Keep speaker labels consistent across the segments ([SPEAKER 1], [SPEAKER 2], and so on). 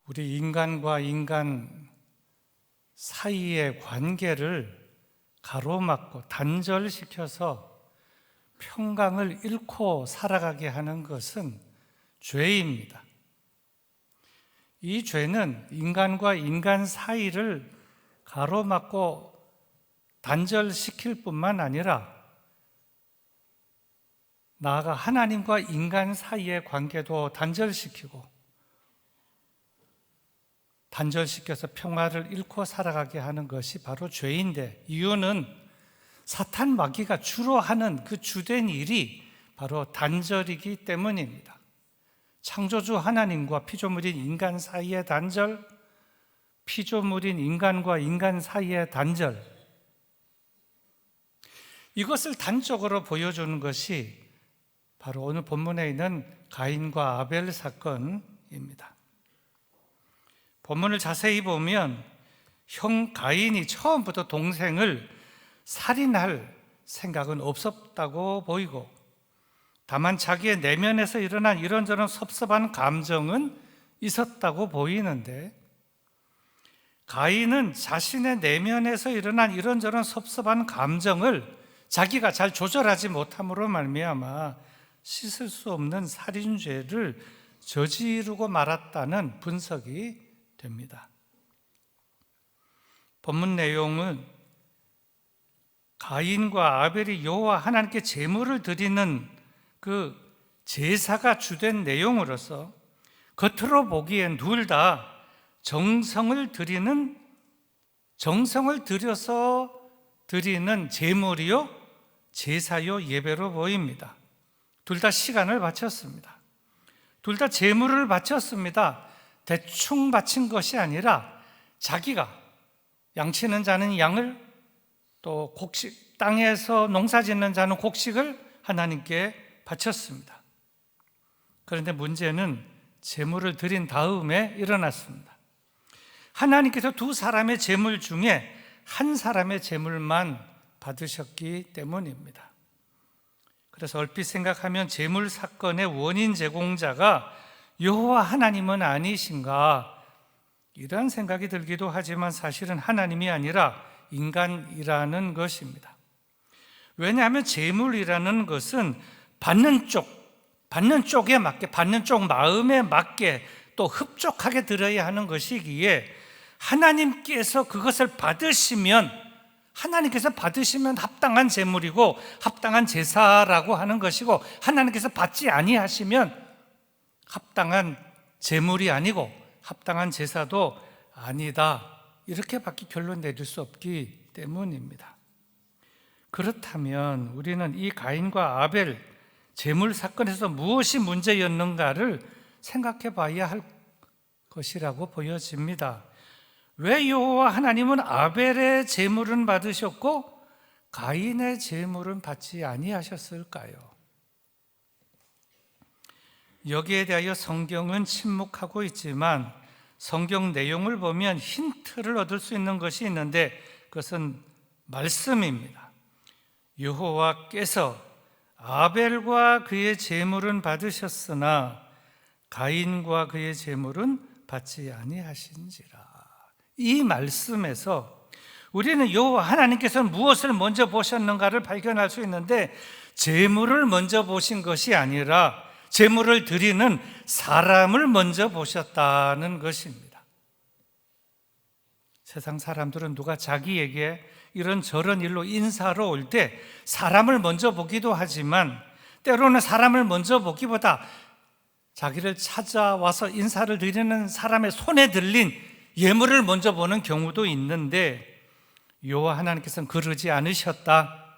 [SPEAKER 1] 우리 인간과 인간 사이의 관계를 가로막고 단절시켜서 평강을 잃고 살아가게 하는 것은 죄입니다. 이 죄는 인간과 인간 사이를 가로막고 단절시킬 뿐만 아니라 나아가 하나님과 인간 사이의 관계도 단절시켜서 평화를 잃고 살아가게 하는 것이 바로 죄인데, 이유는 사탄 마귀가 주로 하는 그 주된 일이 바로 단절이기 때문입니다. 창조주 하나님과 피조물인 인간 사이의 단절, 피조물인 인간과 인간 사이의 단절, 이것을 단적으로 보여주는 것이 바로 오늘 본문에 있는 가인과 아벨 사건입니다. 본문을 자세히 보면 형 가인이 처음부터 동생을 살인할 생각은 없었다고 보이고, 다만 자기의 내면에서 일어난 이런저런 섭섭한 감정은 있었다고 보이는데, 가인은 자신의 내면에서 일어난 이런저런 섭섭한 감정을 자기가 잘 조절하지 못함으로 말미암아 씻을 수 없는 살인죄를 저지르고 말았다는 분석이 됩니다. 본문 내용은 가인과 아벨이 여호와 하나님께 제물을 드리는 그 제사가 주된 내용으로서 겉으로 보기엔 둘 다 정성을 들여서 드리는 제물이요 제사요 예배로 보입니다. 둘 다 시간을 바쳤습니다. 둘 다 제물을 바쳤습니다. 대충 바친 것이 아니라 자기가 양치는 자는 양을, 또 곡식, 땅에서 농사 짓는 자는 곡식을 하나님께 바쳤습니다. 그런데 문제는 제물을 드린 다음에 일어났습니다. 하나님께서 두 사람의 제물 중에 한 사람의 제물만 받으셨기 때문입니다. 그래서 얼핏 생각하면 제물 사건의 원인 제공자가 여호와 하나님은 아니신가, 이런 생각이 들기도 하지만 사실은 하나님이 아니라 인간이라는 것입니다. 왜냐하면 제물이라는 것은 받는 쪽에 맞게, 받는 쪽 마음에 맞게 또 흡족하게 들어야 하는 것이기에 하나님께서 그것을 받으시면 합당한 제물이고 합당한 제사라고 하는 것이고, 하나님께서 받지 아니하시면 합당한 제물이 아니고 합당한 제사도 아니다, 이렇게밖에 결론 내릴 수 없기 때문입니다. 그렇다면 우리는 이 가인과 아벨 제물 사건에서 무엇이 문제였는가를 생각해 봐야 할 것이라고 보여집니다. 왜 여호와 하나님은 아벨의 제물은 받으셨고 가인의 제물은 받지 아니하셨을까요? 여기에 대하여 성경은 침묵하고 있지만 성경 내용을 보면 힌트를 얻을 수 있는 것이 있는데, 그것은 말씀입니다. 여호와께서 아벨과 그의 제물은 받으셨으나 가인과 그의 제물은 받지 아니하신지라. 이 말씀에서 우리는 여호와 하나님께서는 무엇을 먼저 보셨는가를 발견할 수 있는데, 제물을 먼저 보신 것이 아니라 제물을 드리는 사람을 먼저 보셨다는 것입니다. 세상 사람들은 누가 자기에게 이런저런 일로 인사로 올 때 사람을 먼저 보기도 하지만, 때로는 사람을 먼저 보기보다 자기를 찾아와서 인사를 드리는 사람의 손에 들린 예물을 먼저 보는 경우도 있는데, 여호와 하나님께서는 그러지 않으셨다.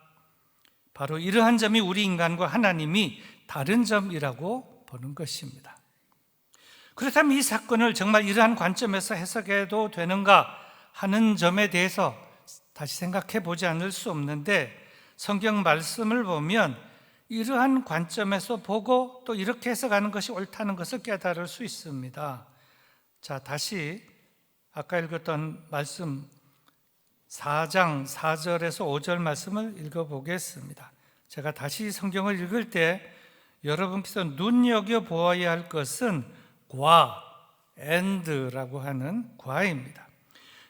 [SPEAKER 1] 바로 이러한 점이 우리 인간과 하나님이 다른 점이라고 보는 것입니다. 그렇다면 이 사건을 정말 이러한 관점에서 해석해도 되는가 하는 점에 대해서 다시 생각해 보지 않을 수 없는데, 성경 말씀을 보면 이러한 관점에서 보고 또 이렇게 해석하는 것이 옳다는 것을 깨달을 수 있습니다. 자, 다시 아까 읽었던 말씀 4장 4절에서 5절 말씀을 읽어보겠습니다. 제가 다시 성경을 읽을 때 여러분께서 눈여겨보아야 할 것은 과, and라고 하는 과입니다.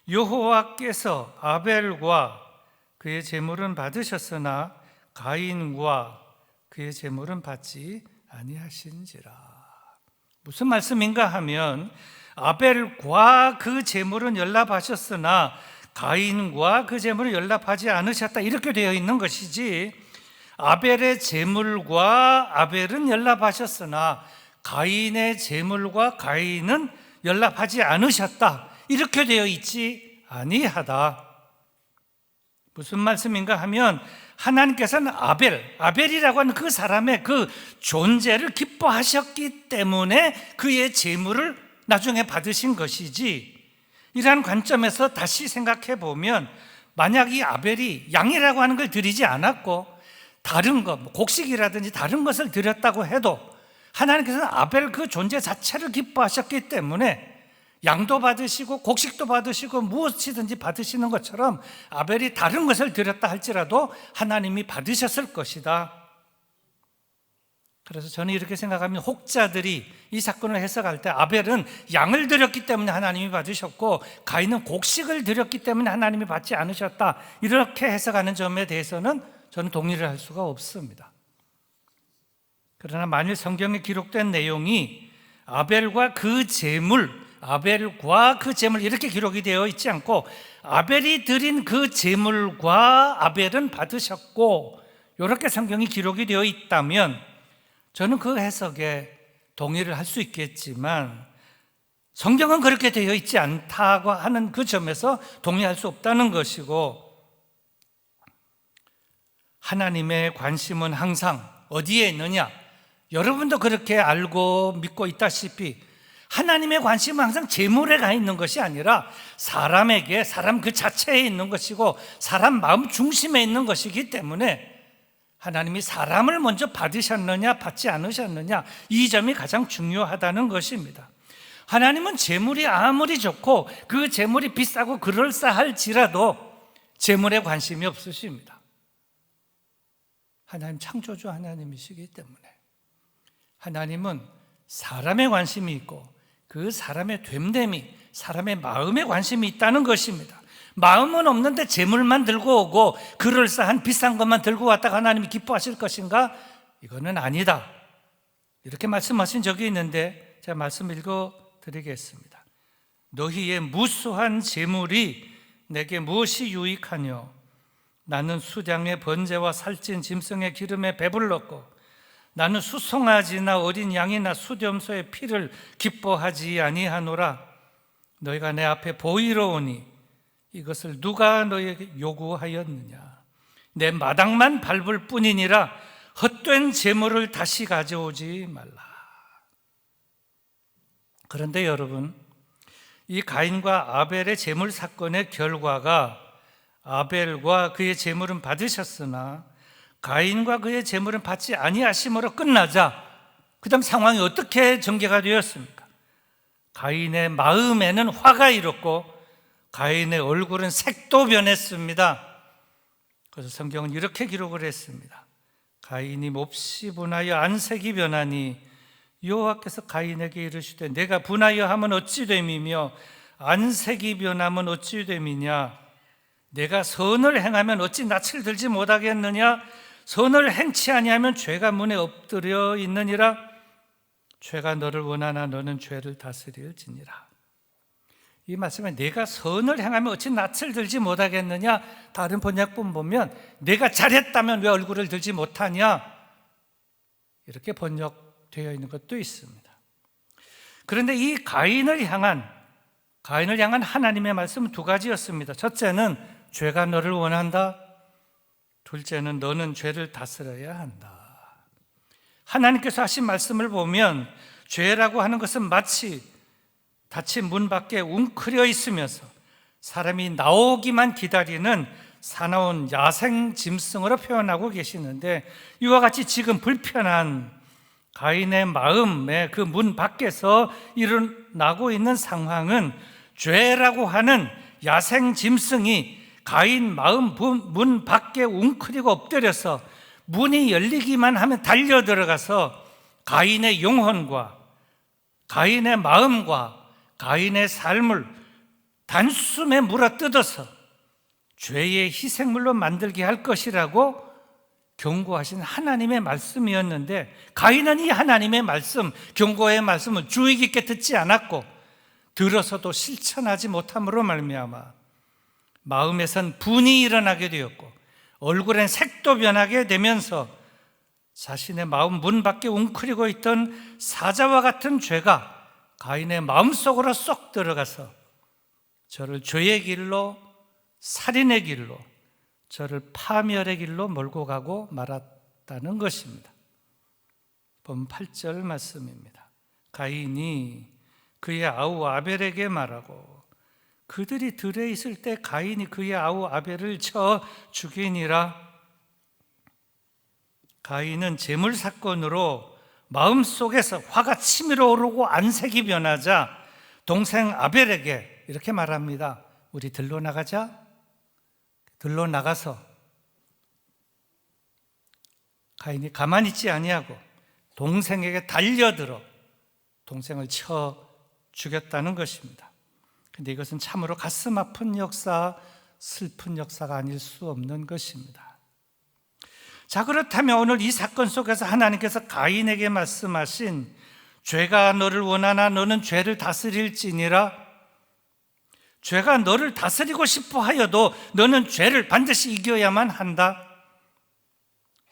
[SPEAKER 1] 여호와께서 아벨과 그의 제물은 받으셨으나 가인과 그의 제물은 받지 아니하신지라. 무슨 말씀인가 하면 아벨과 그 제물은 연락하셨으나 가인과 그 제물은 연락하지 않으셨다, 이렇게 되어 있는 것이지, 아벨의 제물과 아벨은 연락하셨으나 가인의 제물과 가인은 연락하지 않으셨다, 이렇게 되어 있지 아니하다. 무슨 말씀인가 하면 하나님께서는 아벨이라고 하는 그 사람의 그 존재를 기뻐하셨기 때문에 그의 제물을 나중에 받으신 것이지, 이러한 관점에서 다시 생각해 보면 만약 이 아벨이 양이라고 하는 걸 드리지 않았고 다른 것, 곡식이라든지 다른 것을 드렸다고 해도 하나님께서는 아벨 그 존재 자체를 기뻐하셨기 때문에 양도 받으시고 곡식도 받으시고 무엇이든지 받으시는 것처럼 아벨이 다른 것을 드렸다 할지라도 하나님이 받으셨을 것이다. 그래서 저는 이렇게 생각하면 혹자들이 이 사건을 해석할 때 아벨은 양을 드렸기 때문에 하나님이 받으셨고 가인은 곡식을 드렸기 때문에 하나님이 받지 않으셨다, 이렇게 해석하는 점에 대해서는 저는 동의를 할 수가 없습니다. 그러나 만일 성경에 기록된 내용이 아벨과 그 제물 이렇게 기록이 되어 있지 않고 아벨이 드린 그 제물과 아벨은 받으셨고 이렇게 성경이 기록이 되어 있다면 저는 그 해석에 동의를 할 수 있겠지만 성경은 그렇게 되어 있지 않다고 하는 그 점에서 동의할 수 없다는 것이고, 하나님의 관심은 항상 어디에 있느냐? 여러분도 그렇게 알고 믿고 있다시피 하나님의 관심은 항상 재물에 가 있는 것이 아니라 사람 그 자체에 있는 것이고 사람 마음 중심에 있는 것이기 때문에 하나님이 사람을 먼저 받으셨느냐 받지 않으셨느냐, 이 점이 가장 중요하다는 것입니다. 하나님은 재물이 아무리 좋고 그 재물이 비싸고 그럴싸할지라도 재물에 관심이 없으십니다. 하나님 창조주 하나님이시기 때문에 하나님은 사람에 관심이 있고 그 사람의 됨됨이, 사람의 마음에 관심이 있다는 것입니다. 마음은 없는데 재물만 들고 오고 그럴싸한 비싼 것만 들고 왔다가 하나님이 기뻐하실 것인가? 이거는 아니다, 이렇게 말씀하신 적이 있는데 제가 말씀 읽어드리겠습니다. 너희의 무수한 재물이 내게 무엇이 유익하뇨? 나는 수량의 번제와 살찐 짐승의 기름에 배불렀고 나는 수송아지나 어린 양이나 수렴소의 피를 기뻐하지 아니하노라. 너희가 내 앞에 보이러 오니 이것을 누가 너희에게 요구하였느냐? 내 마당만 밟을 뿐이니라. 헛된 재물을 다시 가져오지 말라. 그런데 여러분, 이 가인과 아벨의 재물 사건의 결과가 아벨과 그의 재물은 받으셨으나 가인과 그의 재물은 받지 아니하심으로 끝나자 그 다음 상황이 어떻게 전개가 되었습니까? 가인의 마음에는 화가 일었고 가인의 얼굴은 색도 변했습니다. 그래서 성경은 이렇게 기록을 했습니다. 가인이 몹시 분하여 안색이 변하니 여호와께서 가인에게 이르시되 내가 분하여 하면 어찌 됨이며 안색이 변하면 어찌 됨이냐? 내가 선을 행하면 어찌 낯을 들지 못하겠느냐? 선을 행치 아니하면 죄가 문에 엎드려 있느니라. 죄가 너를 원하나 너는 죄를 다스릴지니라. 이 말씀에 내가 선을 행하면 어찌 낯을 들지 못하겠느냐? 다른 번역본 보면 내가 잘했다면 왜 얼굴을 들지 못하냐? 이렇게 번역되어 있는 것도 있습니다. 그런데 이 가인을 향한 하나님의 말씀은 두 가지였습니다. 첫째는 죄가 너를 원한다. 둘째는 너는 죄를 다스려야 한다. 하나님께서 하신 말씀을 보면 죄라고 하는 것은 마치 닫힌 문 밖에 웅크려 있으면서 사람이 나오기만 기다리는 사나운 야생 짐승으로 표현하고 계시는데, 이와 같이 지금 불편한 가인의 마음에 그 문 밖에서 일어나고 있는 상황은 죄라고 하는 야생 짐승이 가인 마음 문 밖에 웅크리고 엎드려서 문이 열리기만 하면 달려 들어가서 가인의 영혼과 가인의 마음과 가인의 삶을 단숨에 물어뜯어서 죄의 희생물로 만들게 할 것이라고 경고하신 하나님의 말씀이었는데, 가인은 이 하나님의 말씀, 경고의 말씀을 주의 깊게 듣지 않았고 들어서도 실천하지 못함으로 말미암아 마음에선 분이 일어나게 되었고 얼굴엔 색도 변하게 되면서 자신의 마음 문 밖에 웅크리고 있던 사자와 같은 죄가 가인의 마음속으로 쏙 들어가서 저를 죄의 길로, 살인의 길로, 저를 파멸의 길로 몰고 가고 말았다는 것입니다. 본 8절 말씀입니다. 가인이 그의 아우 아벨에게 말하고 그들이 들에 있을 때 가인이 그의 아우 아벨을 쳐 죽이니라. 가인은 재물 사건으로 마음속에서 화가 치밀어 오르고 안색이 변하자 동생 아벨에게 이렇게 말합니다. 우리 들로 나가자. 들로 나가서 가인이 가만히 있지 아니하고 동생에게 달려들어 동생을 쳐 죽였다는 것입니다. 그런데 이것은 참으로 가슴 아픈 역사, 슬픈 역사가 아닐 수 없는 것입니다. 자, 그렇다면 오늘 이 사건 속에서 하나님께서 가인에게 말씀하신 죄가 너를 원하나 너는 죄를 다스릴지니라, 죄가 너를 다스리고 싶어 하여도 너는 죄를 반드시 이겨야만 한다.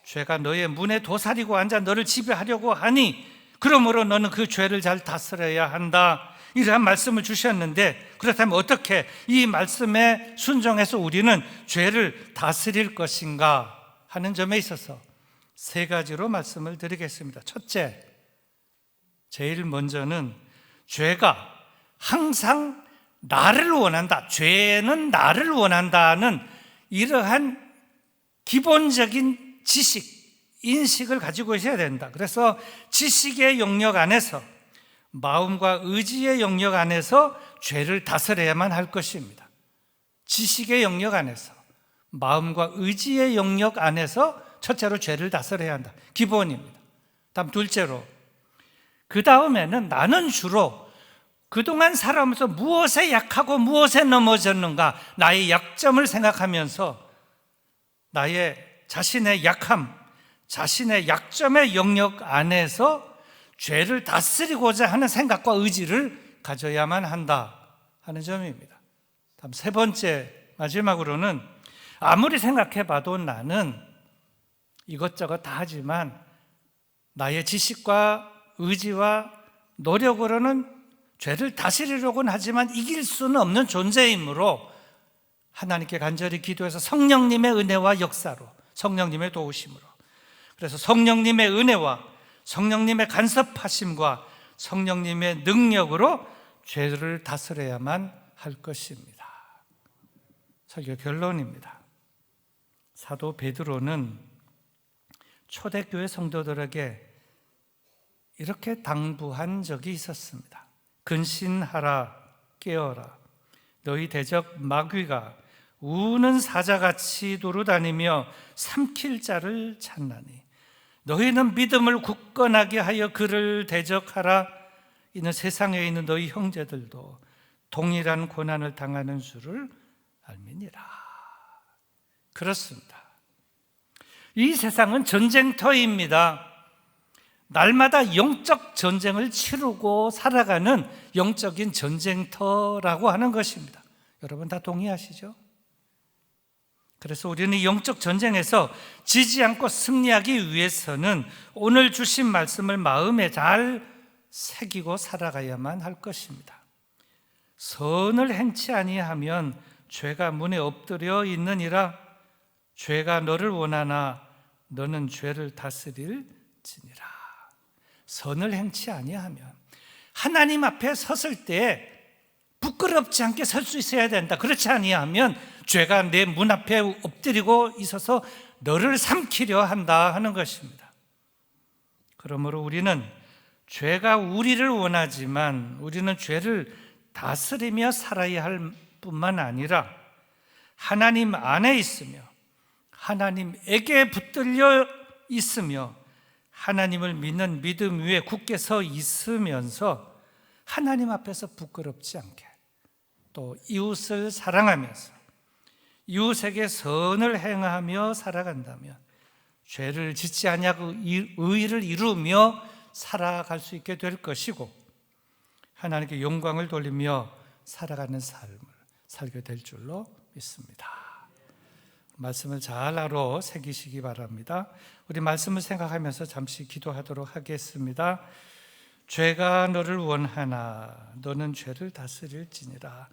[SPEAKER 1] 죄가 너의 문에 도사리고 앉아 너를 지배하려고 하니 그러므로 너는 그 죄를 잘 다스려야 한다. 이러한 말씀을 주셨는데, 그렇다면 어떻게 이 말씀에 순종해서 우리는 죄를 다스릴 것인가 하는 점에 있어서 세 가지로 말씀을 드리겠습니다. 첫째, 제일 먼저는 죄가 항상 나를 원한다, 죄는 나를 원한다는 이러한 기본적인 지식, 인식을 가지고 있어야 된다. 그래서 지식의 영역 안에서, 마음과 의지의 영역 안에서 죄를 다스려야만 할 것입니다. 지식의 영역 안에서, 마음과 의지의 영역 안에서 첫째로 죄를 다스려야 한다. 기본입니다. 다음 둘째로, 그 다음에는 나는 주로 그동안 살아오면서 무엇에 약하고 무엇에 넘어졌는가, 나의 약점을 생각하면서 나의 자신의 약함, 자신의 약점의 영역 안에서 죄를 다스리고자 하는 생각과 의지를 가져야만 한다 하는 점입니다. 다음 세 번째, 마지막으로는 아무리 생각해봐도 나는 이것저것 다 하지만 나의 지식과 의지와 노력으로는 죄를 다스리려고는 하지만 이길 수는 없는 존재이므로 하나님께 간절히 기도해서 성령님의 은혜와 역사로, 성령님의 도우심으로, 그래서 성령님의 은혜와 성령님의 간섭하심과 성령님의 능력으로 죄를 다스려야만 할 것입니다. 설교 결론입니다. 사도 베드로는 초대교회 성도들에게 이렇게 당부한 적이 있었습니다. 근신하라, 깨어라. 너희 대적 마귀가 우는 사자같이 두루다니며 삼킬 자를 찾나니 너희는 믿음을 굳건하게 하여 그를 대적하라. 이는 세상에 있는 너희 형제들도 동일한 고난을 당하는 줄을 알미니라. 그렇습니다. 이 세상은 전쟁터입니다. 날마다 영적 전쟁을 치르고 살아가는 영적인 전쟁터라고 하는 것입니다. 여러분 다 동의하시죠? 그래서 우리는 영적 전쟁에서 지지 않고 승리하기 위해서는 오늘 주신 말씀을 마음에 잘 새기고 살아가야만 할 것입니다. 선을 행치 아니하면 죄가 문에 엎드려 있느니라. 죄가 너를 원하나 너는 죄를 다스릴지니라. 선을 행치 아니하면, 하나님 앞에 섰을 때 부끄럽지 않게 설 수 있어야 된다. 그렇지 아니하면 죄가 내 문 앞에 엎드리고 있어서 너를 삼키려 한다 하는 것입니다. 그러므로 우리는 죄가 우리를 원하지만 우리는 죄를 다스리며 살아야 할 뿐만 아니라 하나님 안에 있으며 하나님에게 붙들려 있으며 하나님을 믿는 믿음 위에 굳게 서 있으면서 하나님 앞에서 부끄럽지 않게, 또 이웃을 사랑하면서 이웃에게 선을 행하며 살아간다면 죄를 짓지 아니하고 의를 이루며 살아갈 수 있게 될 것이고, 하나님께 영광을 돌리며 살아가는 삶을 살게 될 줄로 믿습니다. 말씀을 잘 알아 새기시기 바랍니다. 우리 말씀을 생각하면서 잠시 기도하도록 하겠습니다. 죄가 너를 원하나 너는 죄를 다스릴지니라.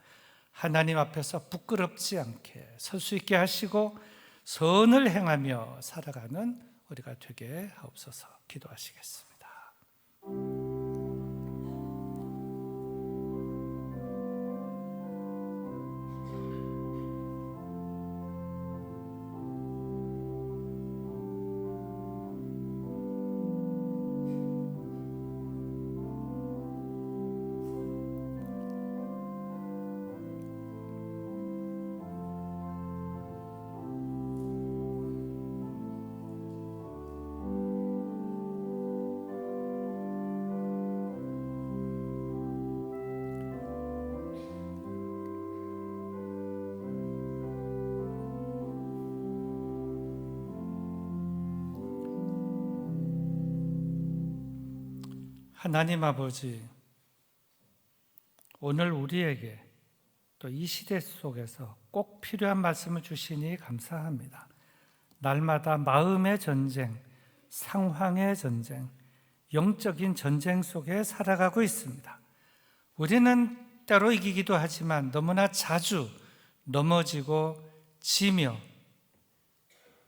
[SPEAKER 1] 하나님 앞에서 부끄럽지 않게 설 수 있게 하시고 선을 행하며 살아가는 우리가 되게 하옵소서. 기도하시겠습니다. 하나님 아버지, 오늘 우리에게 또 이 시대 속에서 꼭 필요한 말씀을 주시니 감사합니다. 날마다 마음의 전쟁, 상황의 전쟁, 영적인 전쟁 속에 살아가고 있습니다. 우리는 때로 이기기도 하지만 너무나 자주 넘어지고 지며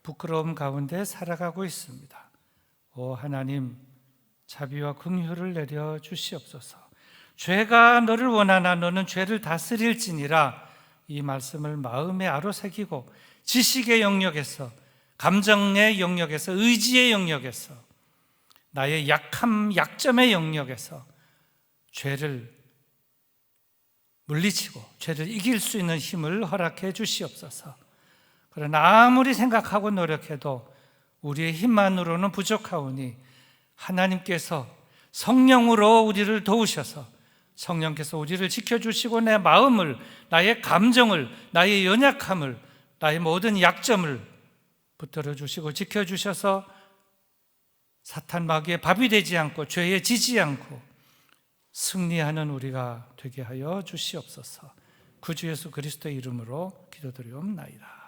[SPEAKER 1] 부끄러움 가운데 살아가고 있습니다. 오 하나님, 자비와 긍휼을 내려 주시옵소서. 죄가 너를 원하나 너는 죄를 다스릴지니라. 이 말씀을 마음에 아로새기고 지식의 영역에서, 감정의 영역에서, 의지의 영역에서, 나의 약점의 영역에서 죄를 물리치고 죄를 이길 수 있는 힘을 허락해 주시옵소서. 그러나 아무리 생각하고 노력해도 우리의 힘만으로는 부족하오니 하나님께서 성령으로 우리를 도우셔서 성령께서 우리를 지켜주시고 내 마음을, 나의 감정을, 나의 연약함을, 나의 모든 약점을 붙들어 주시고 지켜주셔서 사탄 마귀의 밥이 되지 않고 죄에 지지 않고 승리하는 우리가 되게 하여 주시옵소서. 구주 예수 그리스도의 이름으로 기도드리옵나이다.